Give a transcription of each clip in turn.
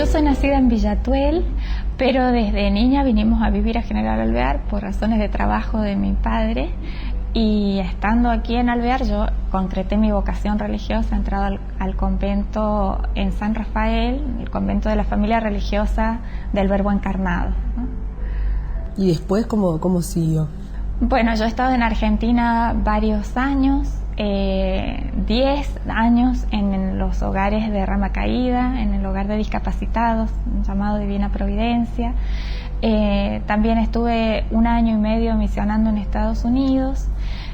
Yo soy nacida en Villatuel, pero desde niña vinimos a vivir a General Alvear por razones de trabajo de mi padre. Y estando aquí en Alvear yo concreté mi vocación religiosa, entrado al convento en San Rafael, el convento de la familia religiosa del Verbo Encarnado, ¿no? ¿Y después cómo siguió? Bueno, yo he estado en Argentina varios años, 10 años en los hogares de Rama Caída, en el hogar de discapacitados, llamado Divina Providencia. También estuve 1 año y medio misionando en Estados Unidos,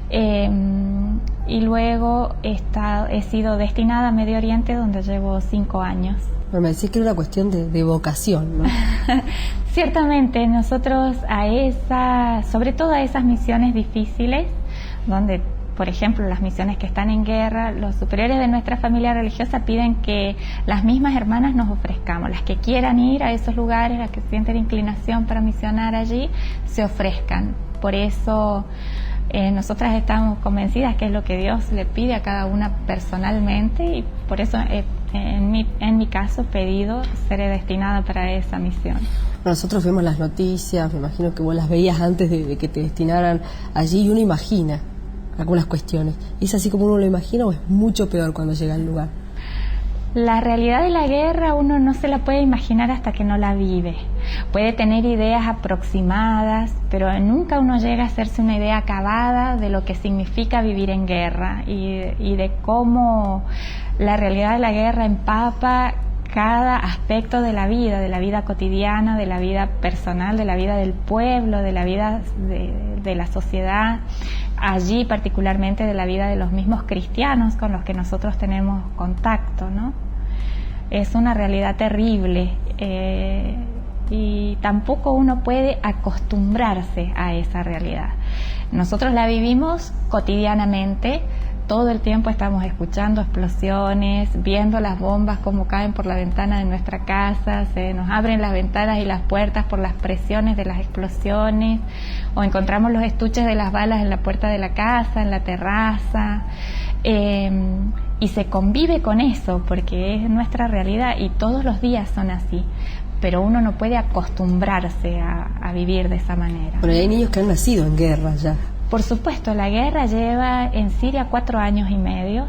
y luego he sido destinada a Medio Oriente, donde llevo 5 años. Bueno, me decís que era una cuestión de vocación, ¿no? Ciertamente, nosotros sobre todo a esas misiones difíciles, donde, por ejemplo, las misiones que están en guerra, los superiores de nuestra familia religiosa piden que las mismas hermanas nos ofrezcamos, las que quieran ir a esos lugares, las que sienten inclinación para misionar allí, se ofrezcan. Por eso nosotras estamos convencidas que es lo que Dios le pide a cada una personalmente, y por eso en mi caso pedido seré destinada para esa misión. Nosotros vemos las noticias, me imagino que vos las veías antes de que te destinaran allí, y uno imagina algunas cuestiones. ¿Es así como uno lo imagina o es mucho peor cuando llega al lugar? La realidad de la guerra uno no se la puede imaginar hasta que no la vive. Puede tener ideas aproximadas, pero nunca uno llega a hacerse una idea acabada de lo que significa vivir en guerra y de cómo la realidad de la guerra empapa cada aspecto de la vida cotidiana, de la vida personal, de la vida del pueblo, de la vida de la sociedad, allí particularmente de la vida de los mismos cristianos con los que nosotros tenemos contacto, ¿no? Es una realidad terrible, y tampoco uno puede acostumbrarse a esa realidad. Nosotros la vivimos cotidianamente. Todo el tiempo estamos escuchando explosiones, viendo las bombas como caen por la ventana de nuestra casa, se nos abren las ventanas y las puertas por las presiones de las explosiones, o encontramos los estuches de las balas en la puerta de la casa, en la terraza, y se convive con eso porque es nuestra realidad y todos los días son así, pero uno no puede acostumbrarse a vivir de esa manera. Bueno, y hay niños que han nacido en guerra ya. Por supuesto, la guerra lleva en Siria 4 años y medio,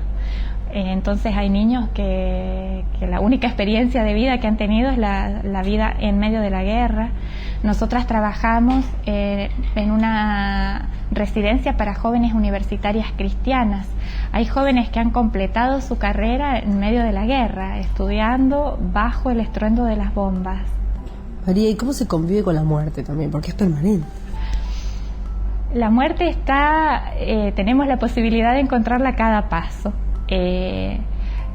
entonces hay niños que la única experiencia de vida que han tenido es la vida en medio de la guerra. Nosotras trabajamos en una residencia para jóvenes universitarias cristianas. Hay jóvenes que han completado su carrera en medio de la guerra, estudiando bajo el estruendo de las bombas. María, ¿y cómo se convive con la muerte también? Porque es permanente. La muerte tenemos la posibilidad de encontrarla a cada paso.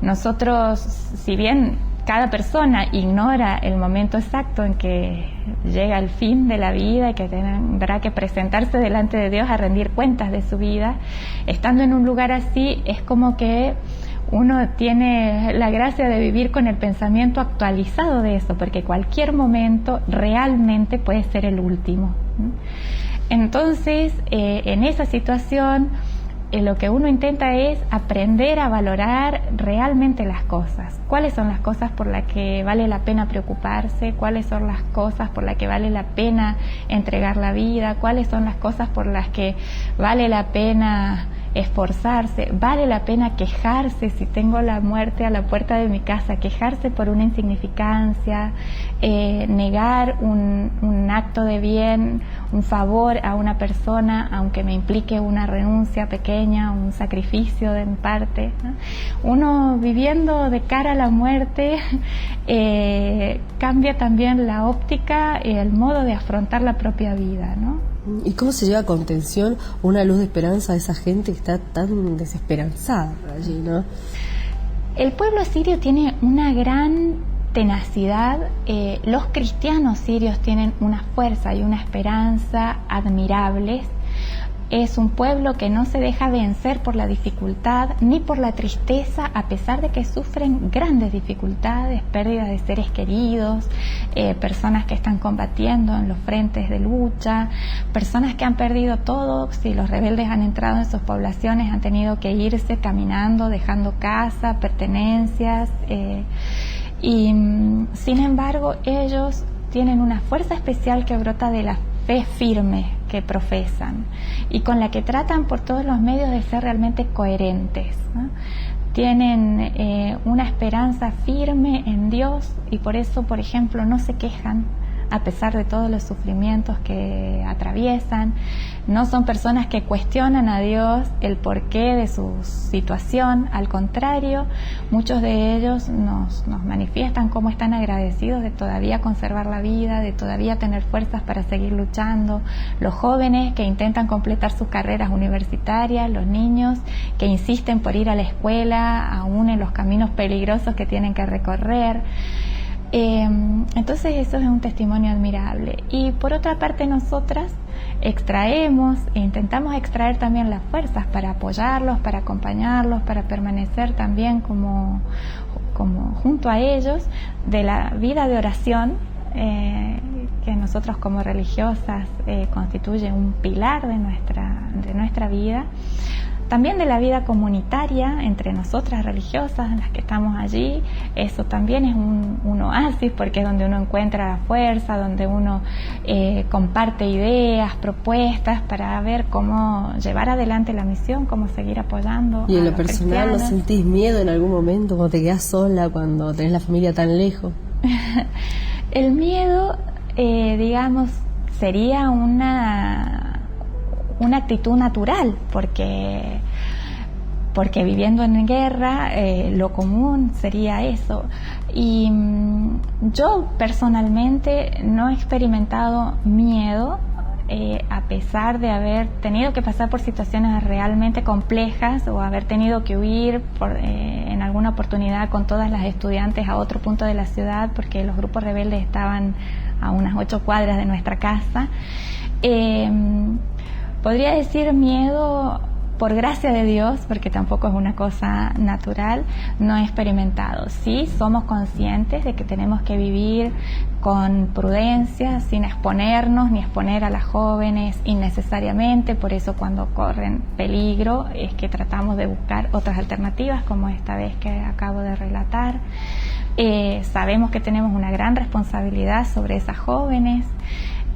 Nosotros, si bien cada persona ignora el momento exacto en que llega el fin de la vida y que tendrá que presentarse delante de Dios a rendir cuentas de su vida, estando en un lugar así es como que uno tiene la gracia de vivir con el pensamiento actualizado de eso, porque cualquier momento realmente puede ser el último. Entonces, en esa situación, lo que uno intenta es aprender a valorar realmente las cosas. ¿Cuáles son las cosas por las que vale la pena preocuparse? ¿Cuáles son las cosas por las que vale la pena entregar la vida? ¿Cuáles son las cosas por las que vale la pena esforzarse? ¿Vale la pena quejarse si tengo la muerte a la puerta de mi casa? Quejarse por una insignificancia, negar un acto de bien, un favor a una persona, aunque me implique una renuncia pequeña, un sacrificio de mi parte, ¿no? Uno viviendo de cara a la muerte cambia también la óptica y el modo de afrontar la propia vida, ¿no? ¿Y cómo se lleva a contención una luz de esperanza a esa gente que está tan desesperanzada allí, ¿no? El pueblo sirio tiene una gran tenacidad. Los cristianos sirios tienen una fuerza y una esperanza admirables. Es un pueblo que no se deja vencer por la dificultad ni por la tristeza, a pesar de que sufren grandes dificultades, pérdidas de seres queridos, personas que están combatiendo en los frentes de lucha, personas que han perdido todo. Si los rebeldes han entrado en sus poblaciones, han tenido que irse caminando, dejando casa, pertenencias. Y sin embargo, ellos tienen una fuerza especial que brota de la fe firme que profesan y con la que tratan por todos los medios de ser realmente coherentes, ¿no? Tienen una esperanza firme en Dios y por eso, por ejemplo, no se quejan a pesar de todos los sufrimientos que atraviesan. No son personas que cuestionan a Dios el porqué de su situación, al contrario, muchos de ellos nos manifiestan cómo están agradecidos de todavía conservar la vida, de todavía tener fuerzas para seguir luchando. Los jóvenes que intentan completar sus carreras universitarias, los niños que insisten por ir a la escuela, aún en los caminos peligrosos que tienen que recorrer. Entonces eso es un testimonio admirable. Y por otra parte, nosotras extraemos e intentamos extraer también las fuerzas para apoyarlos, para acompañarlos, para permanecer también como junto a ellos, de la vida de oración que nosotros como religiosas constituye un pilar de nuestra vida. También de la vida comunitaria entre nosotras religiosas, las que estamos allí. Eso también es un oasis, porque es donde uno encuentra la fuerza, donde uno comparte ideas, propuestas para ver cómo llevar adelante la misión, cómo seguir apoyando. ¿Y en lo personal no sentís miedo en algún momento cuando te quedás sola, cuando tenés la familia tan lejos? El miedo, digamos, sería una actitud natural, porque viviendo en guerra lo común sería eso. Y yo personalmente no he experimentado miedo, a pesar de haber tenido que pasar por situaciones realmente complejas o haber tenido que huir en alguna oportunidad con todas las estudiantes a otro punto de la ciudad, porque los grupos rebeldes estaban a unas 8 cuadras de nuestra casa. Podría decir miedo por gracia de Dios, porque tampoco es una cosa natural, no he experimentado. Sí, somos conscientes de que tenemos que vivir con prudencia, sin exponernos ni exponer a las jóvenes innecesariamente. Por eso cuando corren peligro es que tratamos de buscar otras alternativas, como esta vez que acabo de relatar. Sabemos que tenemos una gran responsabilidad sobre esas jóvenes.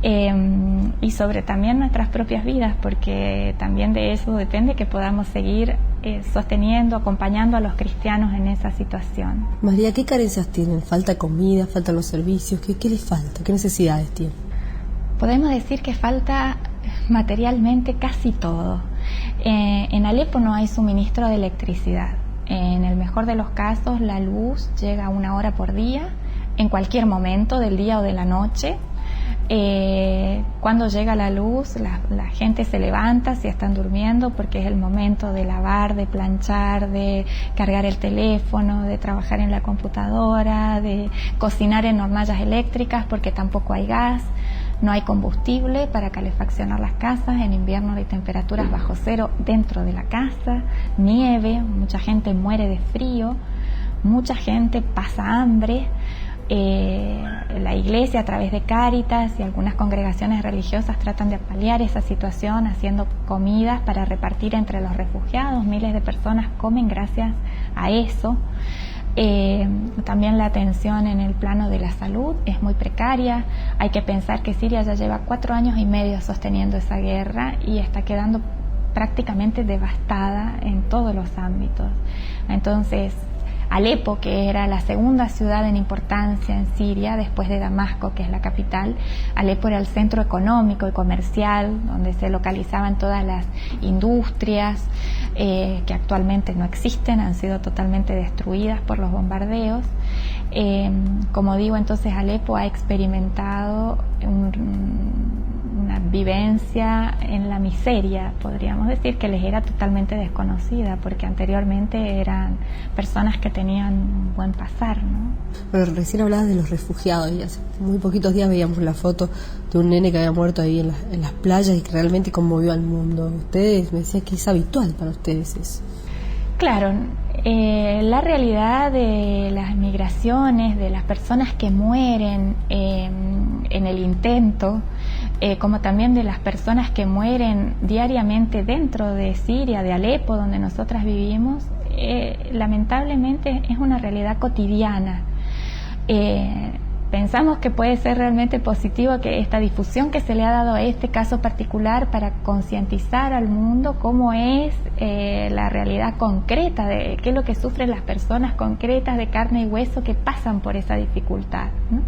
Y sobre también nuestras propias vidas, porque también de eso depende que podamos seguir sosteniendo, acompañando a los cristianos en esa situación. María, ¿qué carencias tienen? ¿Falta comida? ¿Faltan los servicios? ¿Qué les falta? ¿Qué necesidades tienen? Podemos decir que falta materialmente casi todo. En Alepo no hay suministro de electricidad. En el mejor de los casos, la luz llega 1 hora por día, en cualquier momento del día o de la noche. Cuando llega la luz, la gente se levanta si están durmiendo, porque es el momento de lavar, de planchar, de cargar el teléfono, de trabajar en la computadora, de cocinar en hornallas eléctricas, porque tampoco hay gas, no hay combustible para calefaccionar las casas. En invierno hay temperaturas bajo cero dentro de la casa, nieve, mucha gente muere de frío, mucha gente pasa hambre. La iglesia, a través de Cáritas y algunas congregaciones religiosas, tratan de paliar esa situación haciendo comidas para repartir entre los refugiados. Miles de personas comen gracias a eso. También la atención en el plano de la salud es muy precaria. Hay que pensar que Siria ya lleva 4 años y medio sosteniendo esa guerra y está quedando prácticamente devastada en todos los ámbitos. Entonces, Alepo, que era la segunda ciudad en importancia en Siria, después de Damasco, que es la capital, Alepo era el centro económico y comercial, donde se localizaban todas las industrias que actualmente no existen, han sido totalmente destruidas por los bombardeos. Como digo, entonces Alepo ha experimentado una vivencia en la miseria, podríamos decir, que les era totalmente desconocida, porque anteriormente eran personas que tenían un buen pasar, ¿no? Pero recién hablabas de los refugiados, y hace muy poquitos días veíamos la foto de un nene que había muerto ahí en las playas y que realmente conmovió al mundo. Ustedes me decían que es habitual para ustedes eso. Claro, la realidad de las migraciones, de las personas que mueren en el intento, como también de las personas que mueren diariamente dentro de Siria, de Alepo, donde nosotras vivimos, lamentablemente es una realidad cotidiana. Pensamos que puede ser realmente positivo que esta difusión que se le ha dado a este caso particular para concientizar al mundo cómo es la realidad concreta de qué es lo que sufren las personas concretas de carne y hueso que pasan por esa dificultad, ¿no?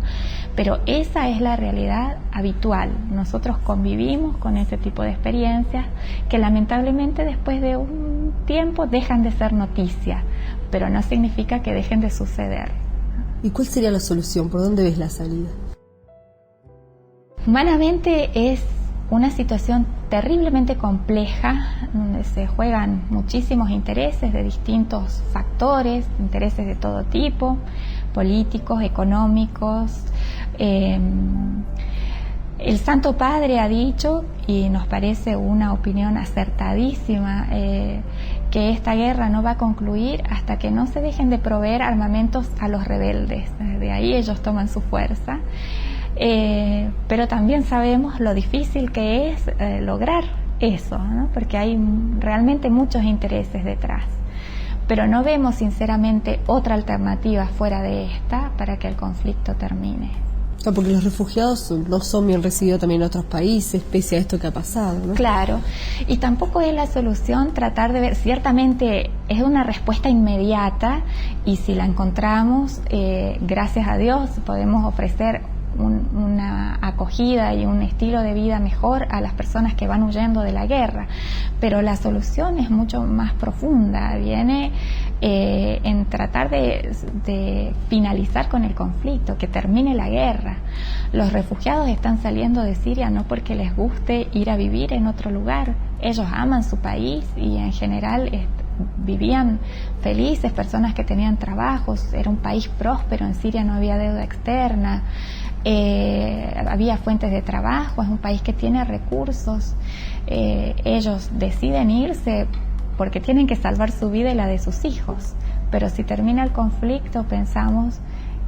Pero esa es la realidad habitual. Nosotros convivimos con ese tipo de experiencias que lamentablemente después de un tiempo dejan de ser noticia, pero no significa que dejen de suceder. ¿Y cuál sería la solución? ¿Por dónde ves la salida? Humanamente es una situación terriblemente compleja, donde se juegan muchísimos intereses de distintos factores, intereses de todo tipo, políticos, económicos. El Santo Padre ha dicho, y nos parece una opinión acertadísima, que esta guerra no va a concluir hasta que no se dejen de proveer armamentos a los rebeldes. De ahí ellos toman su fuerza. Pero también sabemos lo difícil que es lograr eso, ¿no? Porque hay realmente muchos intereses detrás. Pero no vemos sinceramente otra alternativa fuera de esta para que el conflicto termine. Porque los refugiados no son bien recibidos también en otros países, pese a esto que ha pasado, ¿no? Claro, y tampoco es la solución tratar de ver, ciertamente es una respuesta inmediata y si la encontramos, gracias a Dios, podemos ofrecer una acogida y un estilo de vida mejor a las personas que van huyendo de la guerra, pero la solución es mucho más profunda, viene en tratar de finalizar con el conflicto, que termine la guerra. Los refugiados están saliendo de Siria no porque les guste ir a vivir en otro lugar, ellos aman su país y en general vivían felices, personas que tenían trabajos, era un país próspero, en Siria no había deuda externa, había fuentes de trabajo, es un país que tiene recursos. Ellos deciden irse porque tienen que salvar su vida y la de sus hijos, pero si termina el conflicto pensamos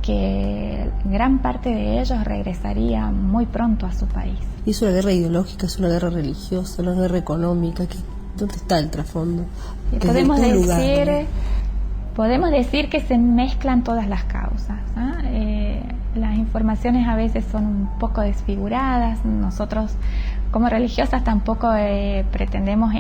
que gran parte de ellos regresaría muy pronto a su país. ¿Y es una guerra ideológica, es una guerra religiosa, una guerra económica? ¿Dónde está el trasfondo? Podemos decir que se mezclan todas las causas, ¿eh? Las informaciones a veces son un poco desfiguradas. Nosotros como religiosas tampoco pretendemos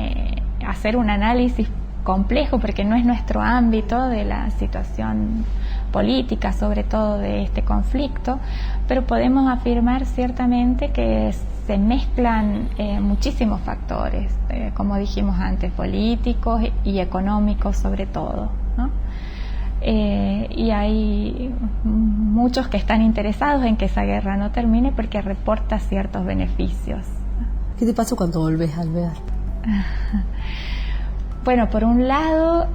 hacer un análisis complejo porque no es nuestro ámbito de la situación política, sobre todo de este conflicto, pero podemos afirmar ciertamente que se mezclan muchísimos factores, como dijimos antes, políticos y económicos sobre todo, ¿no? Y hay muchos que están interesados en que esa guerra no termine porque reporta ciertos beneficios. ¿Qué te pasó cuando volvés a Alvear? Bueno, por un lado,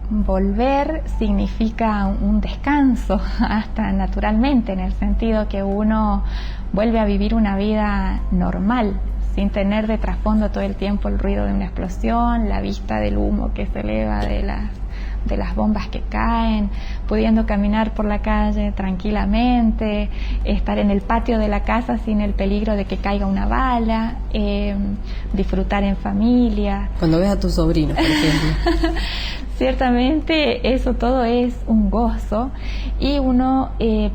volver significa un descanso, hasta naturalmente, en el sentido que uno vuelve a vivir una vida normal, sin tener de trasfondo todo el tiempo el ruido de una explosión, la vista del humo que se eleva de las bombas que caen, pudiendo caminar por la calle tranquilamente, estar en el patio de la casa sin el peligro de que caiga una bala, disfrutar en familia. Cuando ves a tus sobrinos, por ejemplo. Ciertamente eso todo es un gozo y uno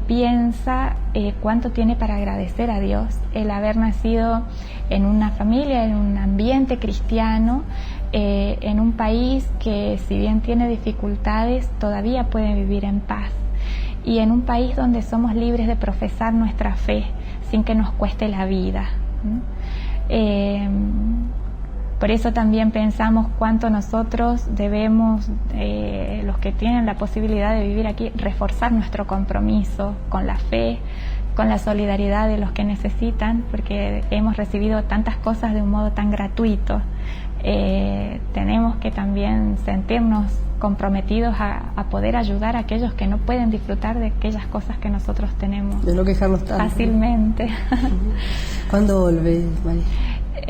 piensa cuánto tiene para agradecer a Dios el haber nacido en una familia, en un ambiente cristiano, en un país que si bien tiene dificultades todavía puede vivir en paz y en un país donde somos libres de profesar nuestra fe sin que nos cueste la vida. Por eso también pensamos cuánto nosotros debemos, los que tienen la posibilidad de vivir aquí, reforzar nuestro compromiso con la fe, con la solidaridad de los que necesitan, porque hemos recibido tantas cosas de un modo tan gratuito. Tenemos que también sentirnos comprometidos a poder ayudar a aquellos que no pueden disfrutar de aquellas cosas que nosotros tenemos de no quejarnos tanto fácilmente. ¿Cuándo volvés, María?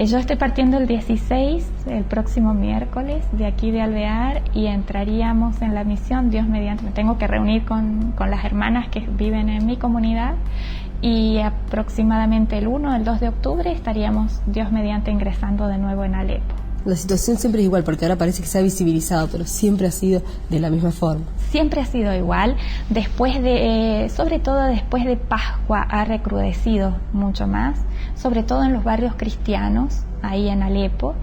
Yo estoy partiendo el 16, el próximo miércoles, de aquí de Alvear, y entraríamos en la misión, Dios mediante. Me tengo que reunir con las hermanas que viven en mi comunidad y aproximadamente el 1 o el 2 de octubre estaríamos, Dios mediante, ingresando de nuevo en Alepo. La situación siempre es igual, porque ahora parece que se ha visibilizado, pero siempre ha sido de la misma forma. Siempre ha sido igual. Sobre todo después de Pascua ha recrudecido mucho más, sobre todo en los barrios cristianos, ahí en Alepo.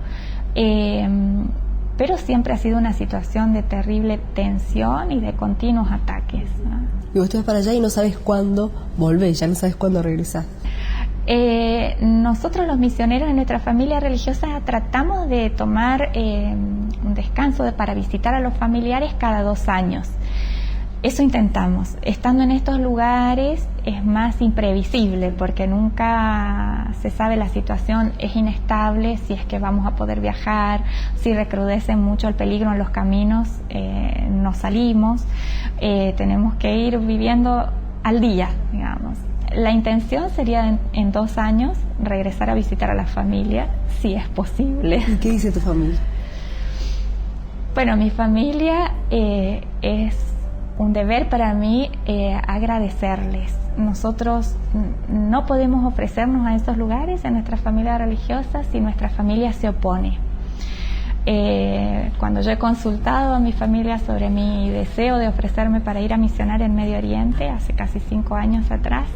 Pero siempre ha sido una situación de terrible tensión y de continuos ataques, ¿no? Y vos te vas para allá y no sabes cuándo volvés, ya no sabes cuándo regresás. Nosotros los misioneros de nuestra familia religiosa tratamos de tomar un descanso para visitar a los familiares cada 2 años. Eso intentamos. Estando en estos lugares es más imprevisible porque nunca se sabe, la situación es inestable, si es que vamos a poder viajar, si recrudece mucho el peligro en los caminos, no salimos, tenemos que ir viviendo al día, digamos. La intención sería en 2 años regresar a visitar a la familia, si es posible. ¿Y qué dice tu familia? Bueno, mi familia es un deber para mí agradecerles. Nosotros no podemos ofrecernos a esos lugares en nuestra familia religiosa si nuestra familia se opone. Cuando yo he consultado a mi familia sobre mi deseo de ofrecerme para ir a misionar en Medio Oriente hace casi 5 años atrás,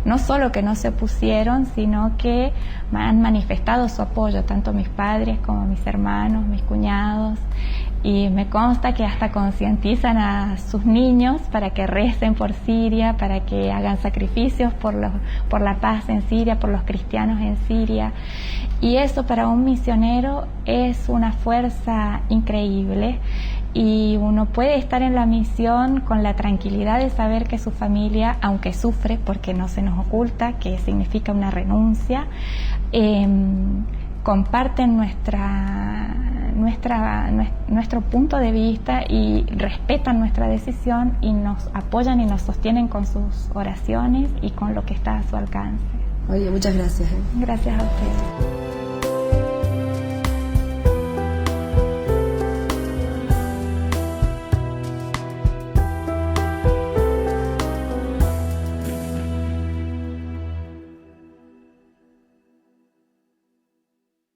no solo que no se opusieron, sino que me han manifestado su apoyo, tanto mis padres como mis hermanos, mis cuñados, y me consta que hasta concientizan a sus niños para que recen por Siria, para que hagan sacrificios por la paz en Siria, por los cristianos en Siria. Y eso para un misionero es una fuerza increíble, y uno puede estar en la misión con la tranquilidad de saber que su familia, aunque sufre, porque no se nos oculta que significa una renuncia, comparten nuestro punto de vista y respetan nuestra decisión y nos apoyan y nos sostienen con sus oraciones y con lo que está a su alcance. Oye, muchas gracias. Gracias a ustedes.